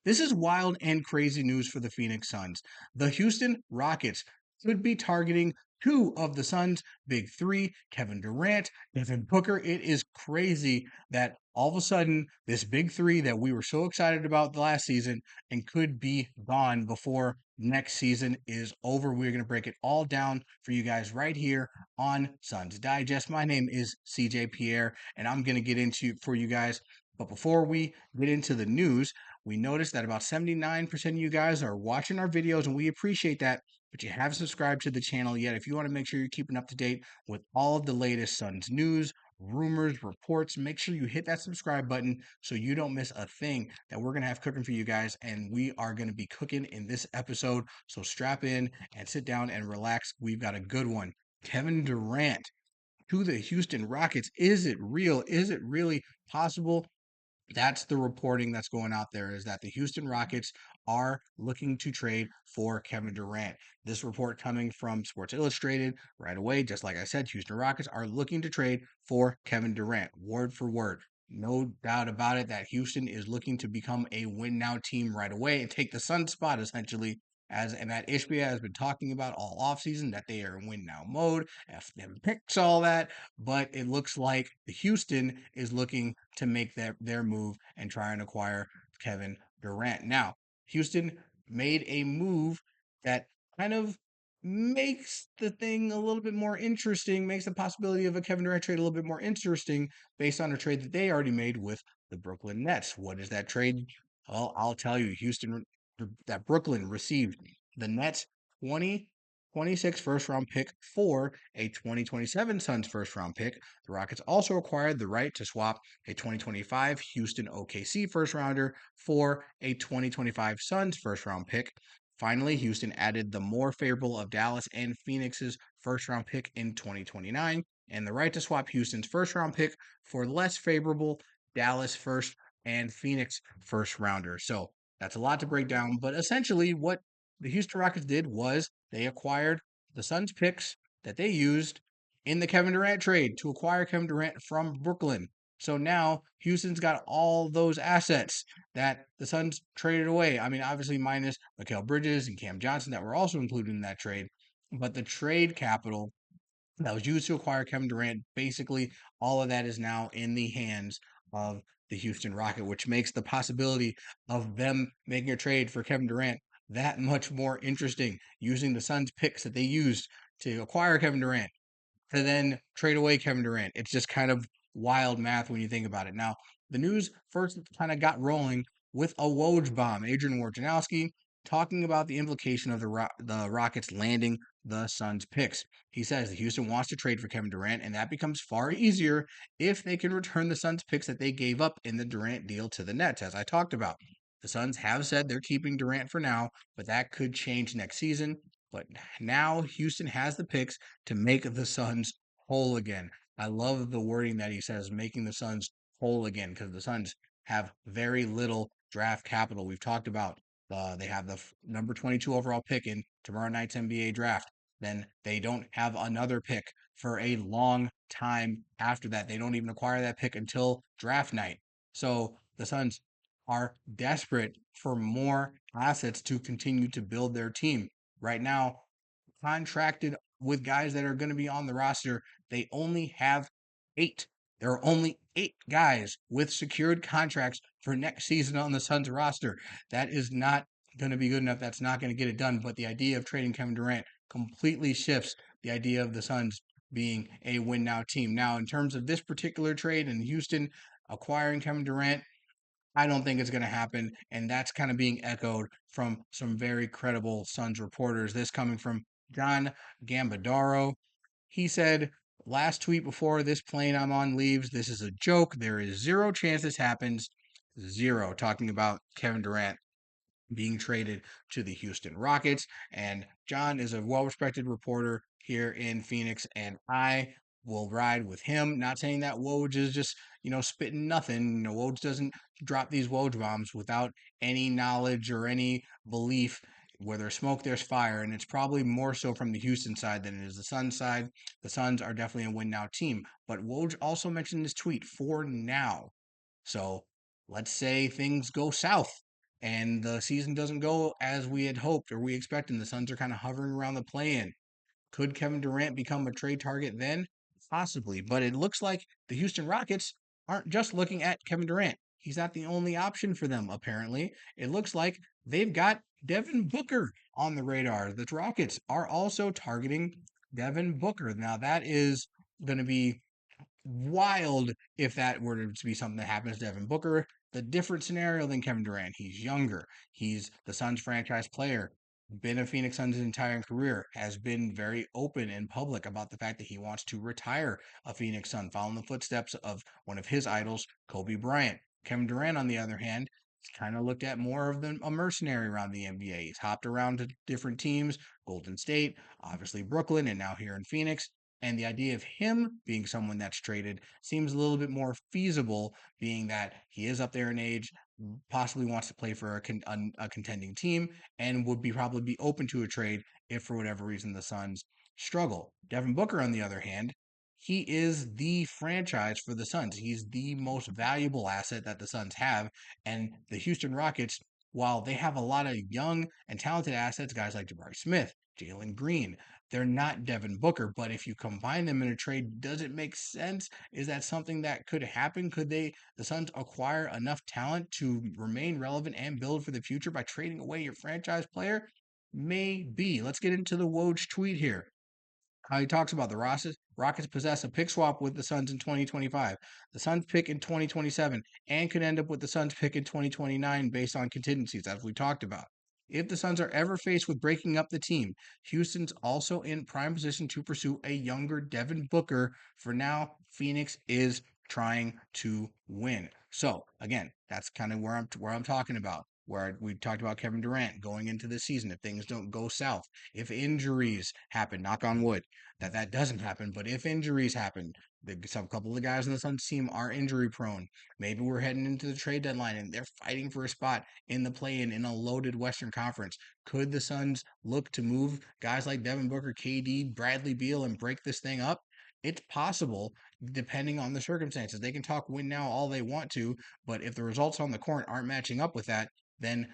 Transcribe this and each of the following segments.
This is wild and crazy news for the Phoenix Suns. The Houston Rockets could be targeting two of the Suns' big three, Kevin Durant, Devin Booker. It is crazy that all of a sudden this big three that we were so excited about the last season and could be gone before next season is over. We're going to break it all down for you guys right here on Suns Digest. My name is CJ Pierre, and I'm going to get into for you guys. But before we get into the news, we noticed that about 79% of you guys are watching our videos, and we appreciate that. But you haven't subscribed to the channel yet. If you want to make sure you're keeping up to date with all of the latest Suns news, rumors, reports, make sure you hit that subscribe button so you don't miss a thing that we're going to have cooking for you guys. And we are going to be cooking in this episode. So strap in and sit down and relax. We've got a good one. Kevin Durant to the Houston Rockets. Is it real? Is it really possible? That's the reporting that's going out there, is that the Houston Rockets are looking to trade for Kevin Durant. This report coming from Sports Illustrated right away, just like I said, Houston Rockets are looking to trade for Kevin Durant, word for word. No doubt about it that Houston is looking to become a win now team right away and take the Sun spot essentially, as and that Ishbia has been talking about all offseason, that they are in win now mode, F them picks, all that. But it looks like the Houston is looking to make their move and try and acquire Kevin Durant. Now, Houston made a move that kind of makes the thing a little bit more interesting, makes the possibility of a Kevin Durant trade a little bit more interesting based on a trade that they already made with the Brooklyn Nets. What is that trade? Well, I'll tell you, that Brooklyn received the Nets 2026 first round pick for a 2027 Suns first round pick. The Rockets also acquired the right to swap a 2025 Houston OKC first rounder for a 2025 Suns first round pick. Finally, Houston added the more favorable of Dallas and Phoenix's first round pick in 2029 and the right to swap Houston's first round pick for less favorable Dallas first and Phoenix first rounder. So that's a lot to break down, but essentially what the Houston Rockets did was they acquired the Suns picks that they used in the Kevin Durant trade to acquire Kevin Durant from Brooklyn. So now Houston's got all those assets that the Suns traded away. I mean, obviously minus Mikal Bridges and Cam Johnson that were also included in that trade. But the trade capital that was used to acquire Kevin Durant, basically all of that is now in the hands of the Houston Rocket, which makes the possibility of them making a trade for Kevin Durant that much more interesting, using the Suns picks that they used to acquire Kevin Durant to then trade away Kevin Durant. It's just kind of wild math when you think about it. Now, the news first kind of got rolling with a Woj bomb. Adrian Wojnarowski talking about the implication of the Rockets landing the Suns picks. He says that Houston wants to trade for Kevin Durant, and that becomes far easier if they can return the Suns picks that they gave up in the Durant deal to the Nets, as I talked about. The Suns have said they're keeping Durant for now, but that could change next season. But now Houston has the picks to make the Suns whole again. I love the wording that he says, making the Suns whole again, because the Suns have very little draft capital. We've talked about they have the number 22 overall pick in tomorrow night's NBA draft. Then they don't have another pick for a long time after that. They don't even acquire that pick until draft night. So the Suns are desperate for more assets to continue to build their team. Right now, contracted with guys that are going to be on the roster, they only have 8. There are only 8 guys with secured contracts for next season on the Suns roster. That is not going to be good enough. That's not going to get it done. But the idea of trading Kevin Durant completely shifts the idea of the Suns being a win now team. Now, in terms of this particular trade in Houston acquiring Kevin Durant, I don't think it's going to happen. And that's kind of being echoed from some very credible Suns reporters. This coming from John Gambadaro. He said, last tweet before this plane I'm on leaves, this is a joke. There is zero chance this happens. Zero. Talking about Kevin Durant being traded to the Houston Rockets. And John is a well respected reporter here in Phoenix, and I will ride with him. Not saying that Woj is just, spitting nothing. Woj doesn't drop these Woj bombs without any knowledge or any belief. Where there's smoke, there's fire. And it's probably more so from the Houston side than it is the Suns side. The Suns are definitely a win now team. But Woj also mentioned this tweet for now. So let's say things go south and the season doesn't go as we had hoped or we expected, and the Suns are kind of hovering around the play-in. Could Kevin Durant become a trade target then? Possibly, but it looks like the Houston Rockets aren't just looking at Kevin Durant. He's not the only option for them, apparently. It looks like they've got Devin Booker on the radar. The Rockets are also targeting Devin Booker. Now, that is going to be wild if that were to be something that happens to Devin Booker. The different scenario than Kevin Durant. He's younger. He's the Suns franchise player. Been a Phoenix Suns his entire career. Has been very open and public about the fact that he wants to retire a Phoenix Sun, following the footsteps of one of his idols, Kobe Bryant. Kevin Durant, on the other hand, kind of looked at more of a mercenary around the NBA. He's hopped around to different teams, Golden State, obviously Brooklyn, and now here in Phoenix. And the idea of him being someone that's traded seems a little bit more feasible, being that he is up there in age, possibly wants to play for a contending team, and would be probably be open to a trade if for whatever reason the Suns struggle. Devin Booker, on the other hand, he is the franchise for the Suns. He's the most valuable asset that the Suns have, and the Houston Rockets, while they have a lot of young and talented assets, guys like Jabari Smith, Jalen Green, they're not Devin Booker, but if you combine them in a trade, does it make sense? Is that something that could happen? Could the Suns, acquire enough talent to remain relevant and build for the future by trading away your franchise player? Maybe. Let's get into the Woj tweet here. How he talks about the Rockets possess a pick swap with the Suns in 2025, the Suns pick in 2027, and could end up with the Suns pick in 2029 based on contingencies, as we talked about. If the Suns are ever faced with breaking up the team, Houston's also in prime position to pursue a younger Devin Booker. For now, Phoenix is trying to win. So again, that's kind of where I'm talking about. Where we talked about Kevin Durant going into the season, if things don't go south, if injuries happen, knock on wood, that doesn't happen. But if injuries happen, some couple of the guys on the Suns team are injury prone. Maybe we're heading into the trade deadline and they're fighting for a spot in the play-in in a loaded Western Conference. Could the Suns look to move guys like Devin Booker, KD, Bradley Beal, and break this thing up? It's possible, depending on the circumstances. They can talk win now all they want to, but if the results on the court aren't matching up with that, then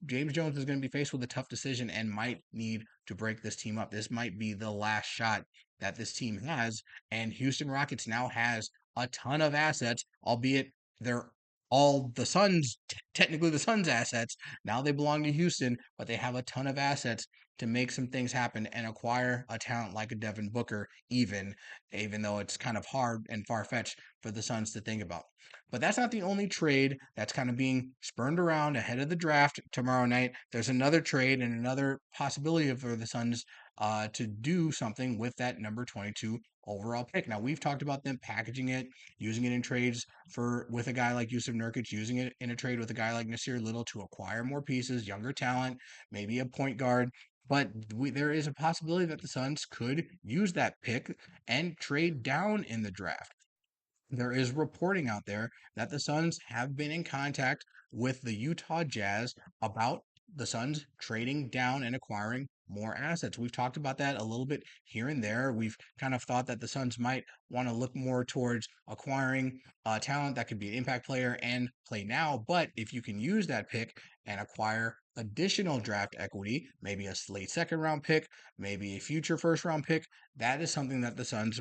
James Jones is going to be faced with a tough decision and might need to break this team up. This might be the last shot that this team has. And Houston Rockets now has a ton of assets, albeit they're all the Suns, technically the Suns' assets. Now they belong to Houston, but they have a ton of assets to make some things happen and acquire a talent like a Devin Booker, even though it's kind of hard and far fetched for the Suns to think about. But that's not the only trade that's kind of being spurned around ahead of the draft tomorrow night. There's another trade and another possibility for the Suns to do something with that number 22 overall pick. Now we've talked about them packaging it, using it in trades with a guy like Yusuf Nurkic, using it in a trade with a guy like Nasir Little to acquire more pieces, younger talent, maybe a point guard. But there is a possibility that the Suns could use that pick and trade down in the draft. There is reporting out there that the Suns have been in contact with the Utah Jazz about the Suns trading down and acquiring more assets. We've talked about that a little bit here and there. We've kind of thought that the Suns might want to look more towards acquiring talent that could be an impact player and play now. But if you can use that pick and acquire additional draft equity, maybe a late second round pick, maybe a future first round pick, that is something that the Suns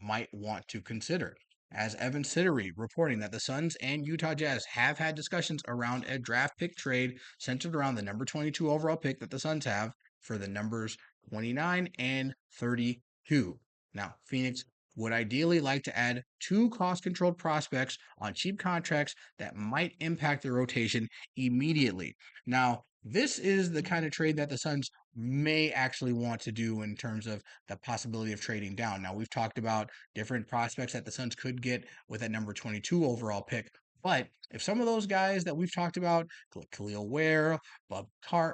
might want to consider, as Evan Siddery reporting that the Suns and Utah Jazz have had discussions around a draft pick trade centered around the number 22 overall pick that the Suns have for the numbers 29 and 32. Now, Phoenix would ideally like to add two cost controlled prospects on cheap contracts that might impact their rotation immediately. Now, this is the kind of trade that the Suns may actually want to do in terms of the possibility of trading down. Now, we've talked about different prospects that the Suns could get with that number 22 overall pick. But if some of those guys that we've talked about, Khalil Ware, Bob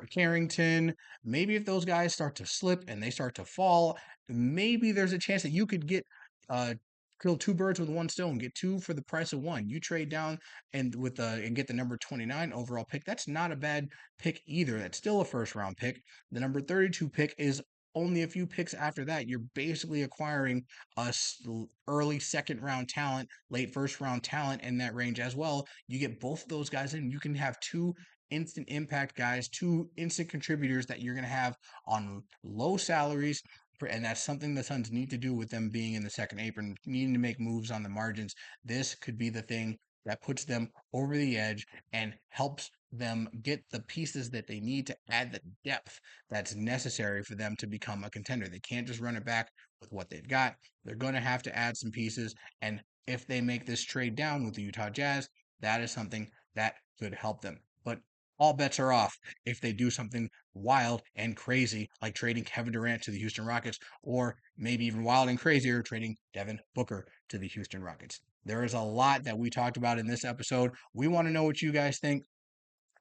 Carrington, maybe if those guys start to slip and they start to fall, maybe there's a chance that you could uh, kill two birds with one stone, get two for the price of one. You trade down and get the number 29 overall pick. That's not a bad pick either. That's still a first round pick. The number 32 pick is only a few picks after that, you're basically acquiring early second round talent, late first round talent in that range as well. You get both of those guys in, you can have two instant impact guys, two instant contributors that you're going to have on low salaries. And that's something the Suns need to do with them being in the second apron, needing to make moves on the margins. This could be the thing that puts them over the edge and helps them get the pieces that they need to add the depth that's necessary for them to become a contender. They can't just run it back with what they've got. They're going to have to add some pieces. And if they make this trade down with the Utah Jazz, that is something that could help them. But all bets are off if they do something wild and crazy, like trading Kevin Durant to the Houston Rockets, or maybe even wild and crazier, trading Devin Booker to the Houston Rockets. There is a lot that we talked about in this episode. We want to know what you guys think.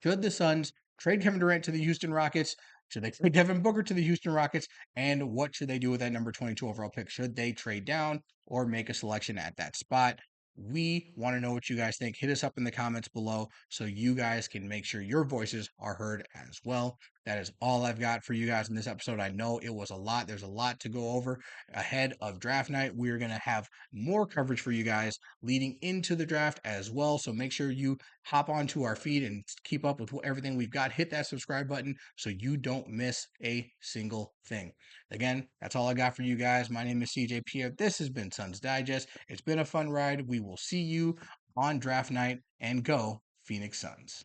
Should the Suns trade Kevin Durant to the Houston Rockets? Should they trade Devin Booker to the Houston Rockets? And what should they do with that number 22 overall pick? Should they trade down or make a selection at that spot? We want to know what you guys think. Hit us up in the comments below so you guys can make sure your voices are heard as well. That is all I've got for you guys in this episode. I know it was a lot. There's a lot to go over ahead of draft night. We're going to have more coverage for you guys leading into the draft as well. So make sure you hop onto our feed and keep up with everything we've got. Hit that subscribe button so you don't miss a single thing. Again, that's all I got for you guys. My name is CJ Pierre. This has been Suns Digest. It's been a fun ride. We will see you on draft night, and go Phoenix Suns.